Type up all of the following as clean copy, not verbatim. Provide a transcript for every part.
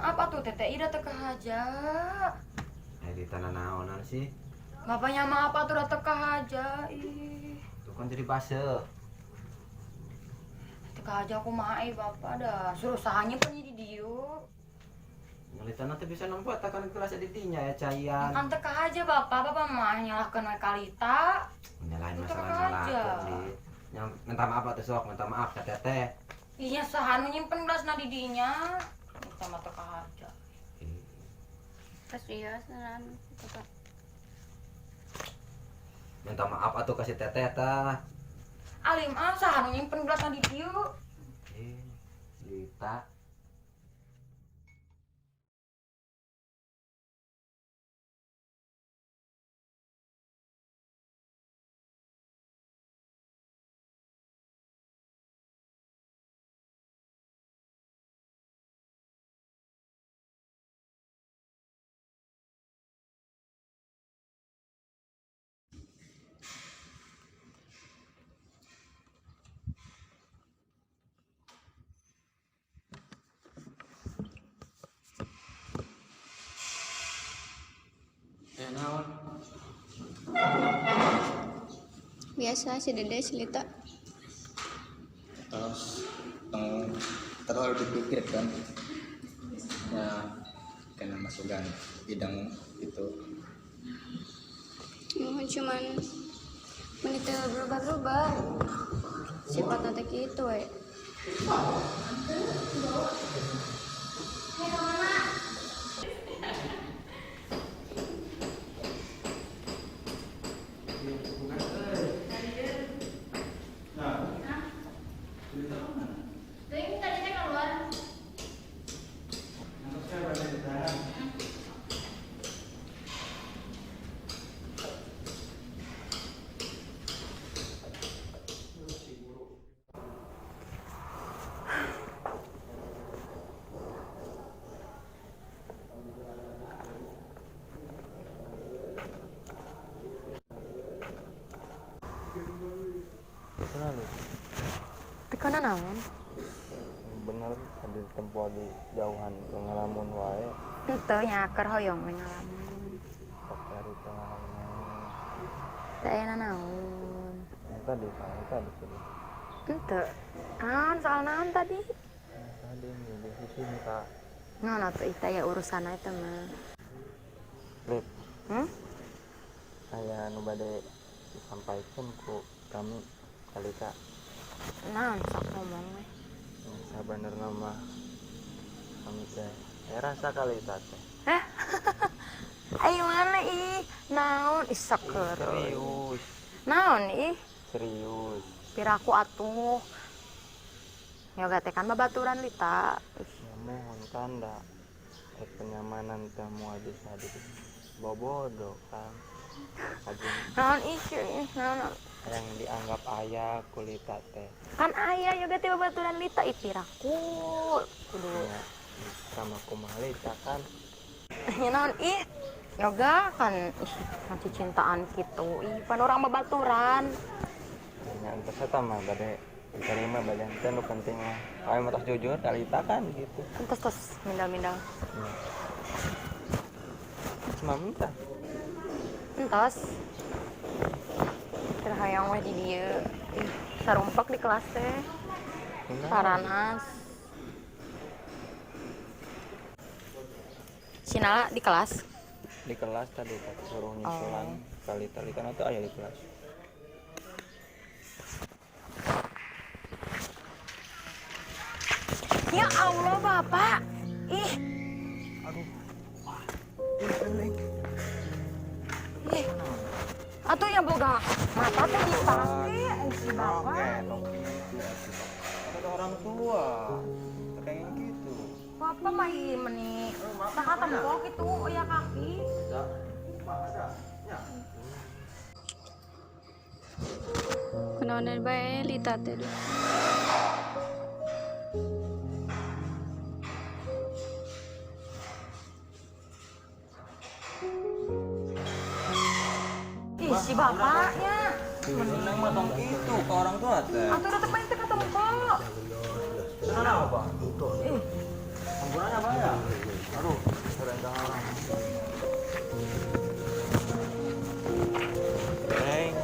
maaf atuh teteh ida teka haja. Di tanah naonan sih. Bapaknya maaf atuh da teka haja. Ih. Tuh kan jadi base. Teka haja aku mah bapak dah. Suruh sahanya pun di dieu. Ngalita nanti bisa nempuat akan kelas didinya ya cayan. Kan teka haja bapak mah nyalahkeun we kalita. Nyalain Teka masalah haja. nyalakeun di. Minta maaf atuh sok, minta maaf ka teteh. Iya sahan nyimpen gelas na didinya. Sama teka haja. Kasihan nanan kita. Minta maaf atuh kasih teteh tah. Alim sahan nyimpen gelas na di dieu. Lita. Naon? Biasa si Dede cerita. Terus terlalu dipikirkan ya karena masukan bidang itu Cuman menit berubah-ubah. Sifatnya teh kitu we. Tekana naon? Bener di tempo di jauhan ngalamun wae Teu nyaker hoyong we ngalamun. cari pengalaman Teu aya naon. tadi sini Teu. Naon soal naon tadi? tadi di sini kak Naon atuh eta ya urusan eta mah. Lip Hmm? aya nu bade disampaikan ku kami kali kak Naon sok ngomong we. sabenerna mah kami teh rasa kali teh Hah? Ayo mana ih? Naon ih sakeureuy. serius Naon ih? serius Piraku atuh. Yoga teh kan babaturan Lita. ya mohon kanda kenyamanan teh moal bisa di bobodo kan ajeng Naon ih? Naon? yang dianggap ayah kulita teh Kan aya yoga teh babaturan Lita ih piraku. Kudu ya sama kumalita kan nya naon ih? Yoga kan masih cintaan gitu. Ih, pan orang babaturan. hanya entah eta mah bade diterima badan teh nu penting mah kami mah tos jujur kalita kan gitu Tos mindal-mindal. ya. Cuma minta Entos. Terhayang we di dieu. Ih, sarumpak di kelas teh. Saranas. Sinala di kelas. di kelas tadi tak suruh nyusulan kalita kan itu aya di kelas Ya Allah, Bapak. Ih. Ih. Atuh yang boga mata teh dipake si Bapak. ada orang tua kayak gitu Bapak mah ieu meuni saha tempok itu ya kaki. Kunaon bae Lita teh. Ih, si bapaknya. Neng mah tong gitu ke orang tua teh Atuh datang main teh ka tempok. kenapa Ih, Ukurannya banyak. Aduh, terentang orang. Neng,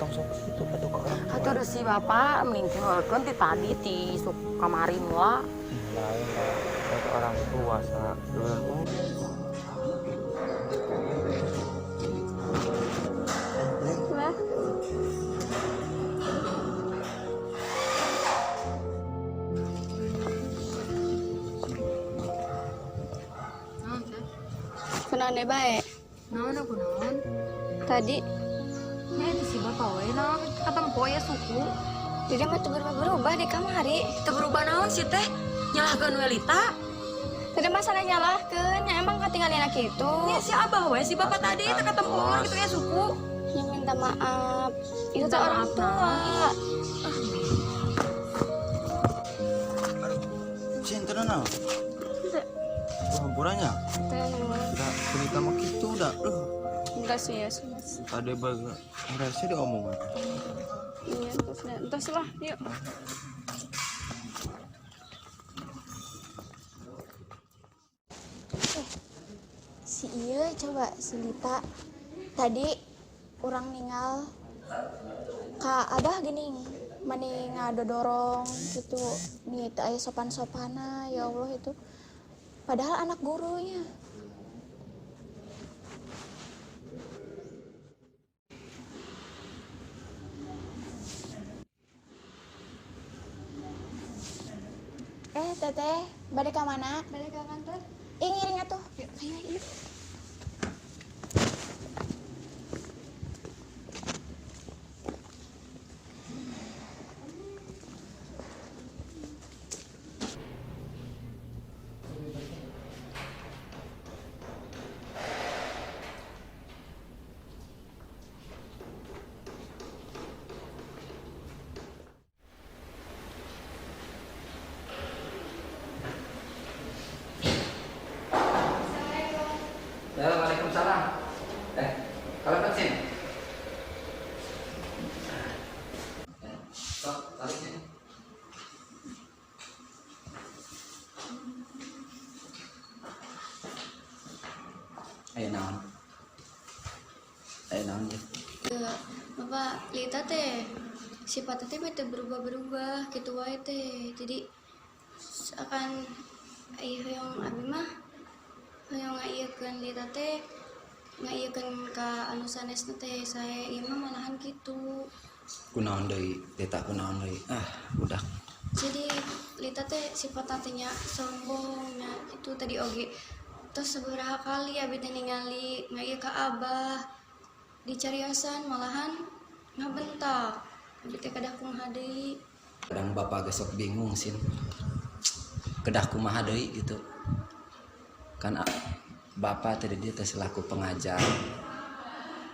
tong sok itu pada orang. Atuh si bapak mending tinggalkan ti tadi ti sok kamari mula. Lain lah, itu orang tua sa dulu. Wah, kenaan deh baik. Naon aku naon? Tadi Ya itu si bapak we naon katempo ya suku. jadi mah tuh berubah di kamari. Teu berubah naon sih teh? Nyalahkeun we Lita. Tadi masalah nyalahkeun, ya emang katinggalin gitu. Ya si abah we si bapak tadi teh katempo gitu ya suku. Yang minta maaf. Itu Minta tuh orang maaf, tua. Sin tenang. Hampurannya. Udah cerita mah gitu udah. Enggak sih ya, Mas. Ada baga. Rasa dia omongan. Iya, terus lah, yuk. Si iya coba si Lita tadi orang ningal ka abah gini mani ngadodorong gitu nih teu aya sopan-sopana ya Allah itu padahal anak gurunya. Teteh balik ke mana? Balik ke kantor. Ngiring atuh. Yuk, ayo, yuk. Ya, waalaikumsalam. Kalau vaksin. Sok, tarik sini. Ayo naon. Ayo naon ya. Bapak Lita teh sifatnya teh teh berubah-berubah gitu wae teh. Jadi akan yang abi mah yang ngaieukeun Lita teh ngaieukeun ka anu sanesna teh saya ieu mah malahan gitu. Kunaon deui, teta kunaon deui. Budak. Jadi Lita teh sifatna teh nya sombongnya gitu tadi oge. Terus sabaraha kali abi teh ningali ngaieu ka abah dicariasan malahan ngabentak. Abi teh kadah kumaha deui. Kadang bapak gesok bingung sin. Kedah kumaha deui gitu. Kan bapak tadi dia teh selaku pengajar.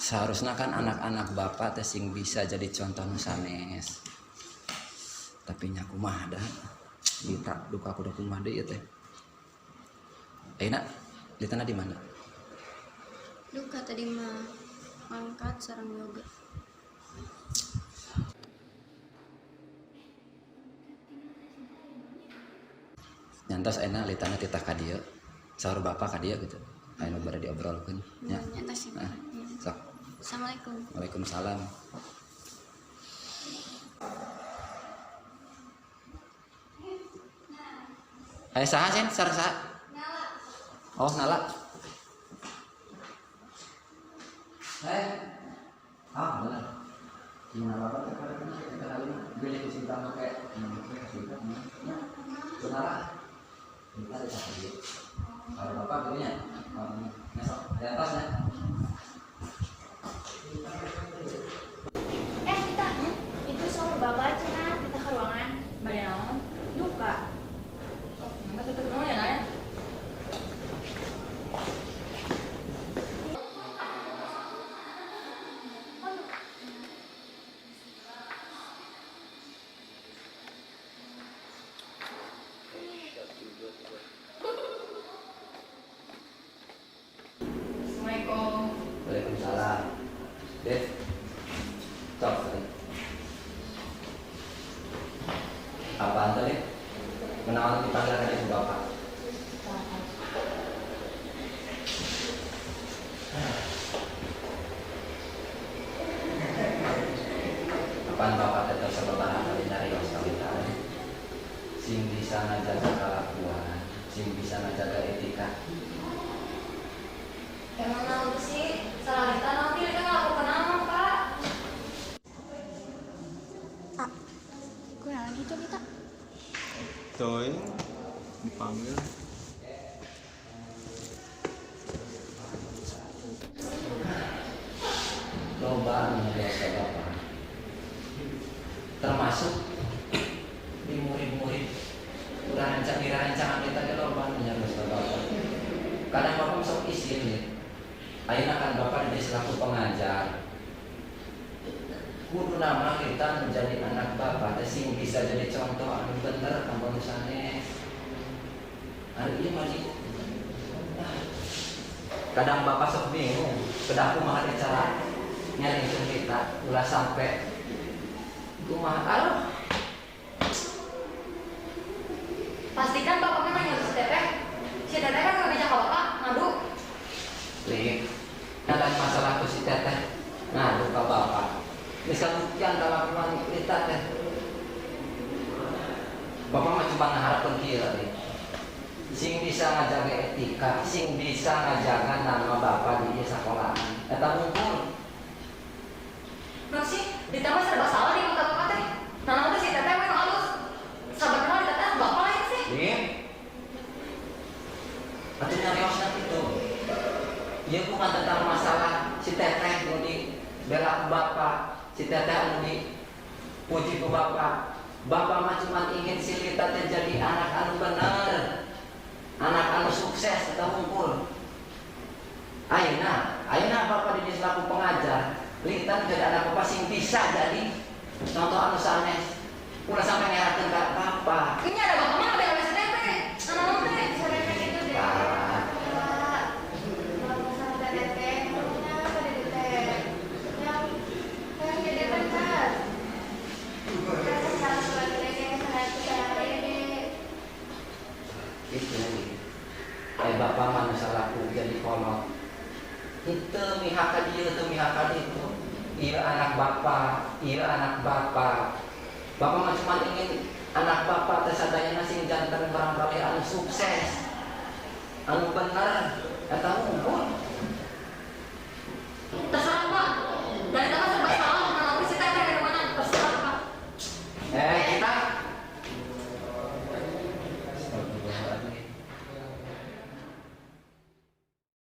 Seharusnya kan anak-anak bapak teh sing bisa jadi contoh nu sanes. Tapi nya kumaha dah. Lita duka kudu kumaha deui teh. Ayeuna Litana di mana? Duka tadi mah angkat sareng yoga. Nyantos ayeuna Litana titah ka dieu. Saur bapak ka dieu gitu. Ayeuna bari diobrolkeun nya. Nyantas sih. Sok. Assalamualaikum. Waalaikumsalam. Ayo saha sih? Saha? Nala. Oh, Nala. Benar. Gimana bapak terkadang kita kali beli kesinta pakai kesinta. Nala. Kita ada satu. Kalau bapak belinya, besok di atasnya. Kita itu sama bapak cenah kita ke ruangan. Bade naon? Duka. Enggak tetep naon ya Naya? Assalamualaikum. Waalaikumsalam. Deh. Cok tadi. Apaan tadi? Menawan dipanggil kan ibu bapak. Pan bapak tetap sementara kali nyarios kali tadi. Sing bisa ngajaga kelakuan, sing bisa ngajaga etika. Emang nanti sih, salah kita nanti kita ngelakukan apa, Pak? Ah, kunaon itu kita? Toy dipanggil. Loba nyarios ke bapak. Termasuk di murid-murid udah dirancang kita ke loba nyarios ke bapak. Kadang bapak sok izin ya. Ayeuna kan bapak di selaku pengajar. Kudu nama kita menjadi anak bapak, sing bisa jadi contoh anu bener kampung sanes. Hari ini masih kadang bapak sok bingung, kedah aku mah ada cara nyari kita, ulah sampai kumaha Pastikan bapaknya nanya si Teteh. Si Teteh kan nggak bisa ke bapak, ngadu. Lik, ada masalah ku si teteh ngadu ke bapak. Misal buktian kelakuan kita teh. Bapak mah cuma ngeharapkan kira nih. Sing bisa ngajaga etika, sing bisa ngajaga nama bapak di sekolahan. Eta mumpul. Nah sih, ditambah serba salah di mata bapak teh. Nah nanti si Teteh memang halus. Sabar kenal di Teteh bapak lain sih. Lik, atuh nyariosna itu. Dia bukan tentang masalah si teteh mau di bela bapak, si teteh mau di puji ke bapak. Bapak mah cuma ingin si Lita teh jadi anak anu bener, anak anu sukses kita ngumpul. Ayeuna bapak di selaku pengajar, Lita jadi anak bapak sing bisa jadi contoh anu sanes. Ulah sampai ngerakeun ka bapak. Ini ada bapak mah bela si Teteh. Nah nanti Sore gitu deh. Parah. Kalau sama Teteh, maunya apa deh Teteh? Yang jadi benar. Kita sekarang sebagai Teteh, saya sayang Dedek. Itu bapak manusia laku jadi kolot. Itu mihak ka dieu teu mihak ka ditu. Ieu anak bapak, ieu anak bapak. Bapak mah cuma ingin anak bapak teh sadayana sing janten barangkali anu sukses. Anu bener eta unggul. terserah Pak. Dari tengah